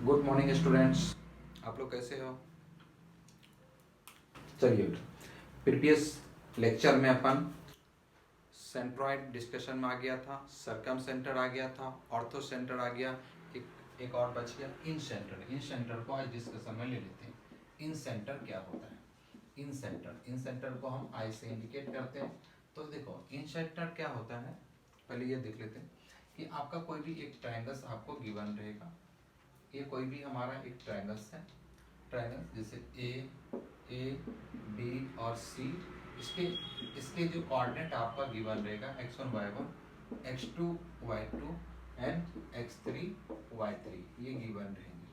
Good morning students, आप लोग कैसे हो? चलिए, प्रीवियस लेक्चर में अपन सेंट्रॉइड डिस्कशन में आ गया था, सरकम सेंटर आ गया था, ऑर्थो सेंटर आ गया, एक और बच गया इन सेंटर। इन सेंटर को आज डिस्कशन में ले लेते हैं। इन सेंटर क्या होता है? इन सेंटर को हम आई से इंडिकेट करते हैं। तो देखो इन सेंटर क्या होता है, पहले ये देख लेते हैं कि आपका कोई भी एक ट्रायंगल्स आपको गिवन रहेगा। ये कोई भी हमारा एक ट्रायंगल्स है, ट्रायंगल जैसे ए बी और सी। इसके इसके जो कोऑर्डिनेट आपका गिवन रहेगा x1 y1 x2 y2 and x3 y3, ये गिवन रहेंगे।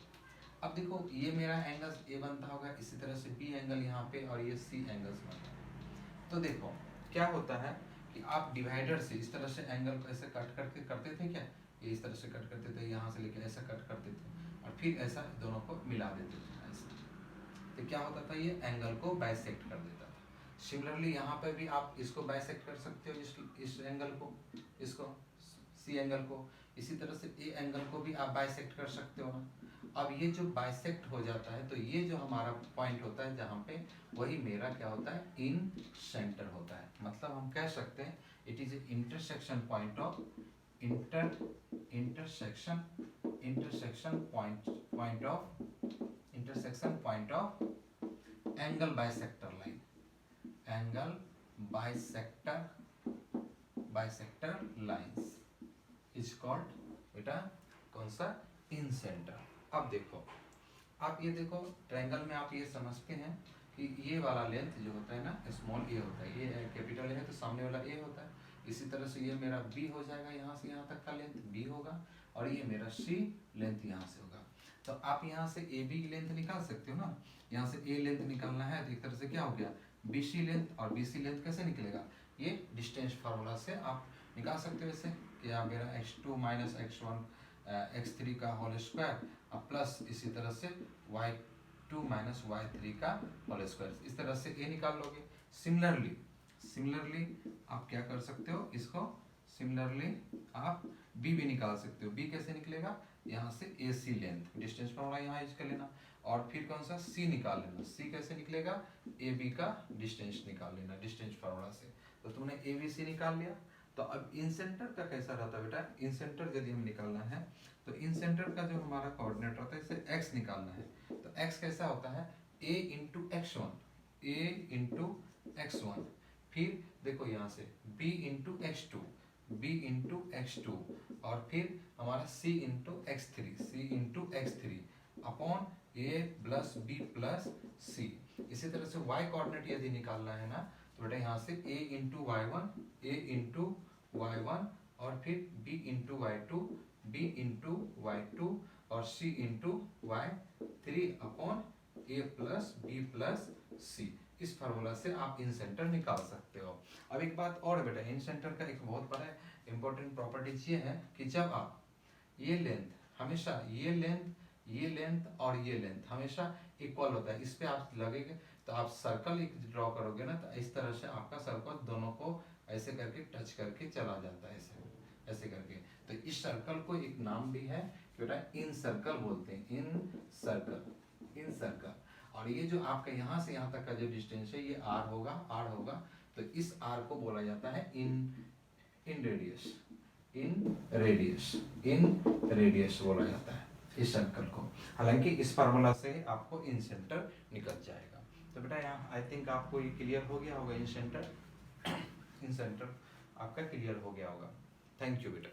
अब देखो ये मेरा एंगल ए बनता होगा, इसी तरह से बी एंगल यहाँ पे और ये सी एंगल्स बनता है। तो देखो क्या होता है कि आप डिवाइडर से इस तरह से एंगल को ऐसे कट करके करते थे क्या, ये इस तरह से कट करते थे, यहाँ से लेके ऐसा कट करते थे और फिर ऐसा दोनों को मिला देते थे ऐसा। तो क्या होता था, ये एंगल को बाइसेक्ट कर देता था। सिमिलरली यहाँ पे भी आप इसको बाइसेक्ट कर सकते हो, इस एंगल को, इसको सी एंगल को। इसी तरह से ए एंगल को भी आप बाइसेक्ट कर सकते हो ना। अब ये जो बाइसेक्ट हो जाता है तो ये जो हमारा पॉइंट होता है जहाँ पे, वही मेरा क्या होता है, इन सेंटर होता है। मतलब हम कह सकते हैं it is intersection point of intersection point of angle bisector line, angle bisector lines is called बेटा कौन सा, इन सेंटर। अब देखो, आप ये देखो ट्रायंगल में आप ये समझते हैं कि ये वाला लेंथ जो होता है ना, स्मॉल ए होता है, ये कैपिटल है तो सामने वाला ए होता है। इसी तरह से ये मेरा बी हो जाएगा, यहाँ से यहाँ तक का लेंथ बी होगा, और ये मेरा सी लेंथ यहाँ से होगा। तो आप यहाँ से ए बी की लेंथ निकाल सकते हो ना। यहाँ से ए लेंथ निकालना है तो एक तरह से क्या हो गया, बी सी लेंथ। और बी सी लेंथ कैसे निकलेगा, ये डिस्टेंस फार्मूला से आप निकाल सकते हो। ऐसे कि आप मेरा x2 माइनस x1 x3 का होल स्क्वायर प्लस इसी तरह से y2 माइनस y3 का होल स्क्वायर, इस तरह से ए निकाल लोगे। सिमिलरली आप क्या कर सकते हो, इसको सिमिलरली आप बी भी निकाल सकते हो। बी कैसे निकलेगा, यहाँ से ए सी लेंथ, डिस्टेंस फार्मूला यहाँ यूज कर लेना, और फिर कौन सा सी निकाल लेना। सी कैसे निकलेगा, ए बी का डिस्टेंस निकाल लेना डिस्टेंस फार्मूला से। तो तुमने ए बी सी निकाल लिया। तो अब इन सेंटर का कैसा रहता है बेटा, इन सेंटर यदि हम निकालना है तो इन सेंटर का जो हमारा कोऑर्डिनेट होता है, इसे x निकालना है। तो x कैसा होता है, a इंटू x1, फिर देखो यहाँ से b इंटू x2, और फिर हमारा c into x3 upon a plus b plus c। इसी तरह से y कोऑर्डिनेट यदि निकालना है ना, तो बेटा यहाँ से a इंटू y1 और फिर b इंटू y2 और c into y3 upon a plus b plus c। इस फार्मूला से आप इन सेंटर निकाल सकते हो। अब एक बात और बेटा, इन सेंटर का एक बहुत बड़ा इंपॉर्टेंट प्रॉपर्टीज ये है कि जब आप ये लेंथ हमेशा ये लेंथ और ये लेंथ हमेशा इक्वल होता है, इस पे आप लगेंगे तो आप सर्कल एक ड्रॉ करोगे ना, तो इस तरह से आपका सर्कल दोनों को ऐसे करके टच करके चला जाता है, ऐसे करके। तो इस सर्कल को एक नाम भी है कि बेटा इन सर्कल बोलते हैं, इन सर्कल। और ये जो आपका यहाँ से यहाँ तक का जो डिस्टेंस है, ये r होगा, तो इस r को बोला जाता है इन रेडियस बोला जाता है इस सर्कल को। हालांकि इस फार्मूला से आपको इन सेंटर निकल जाएगा। तो बेटा यहाँ आई थिंक आपको ये क्लियर हो गया होगा, इन सेंटर आपका क्लियर हो गया होगा। थैंक यू बेटा।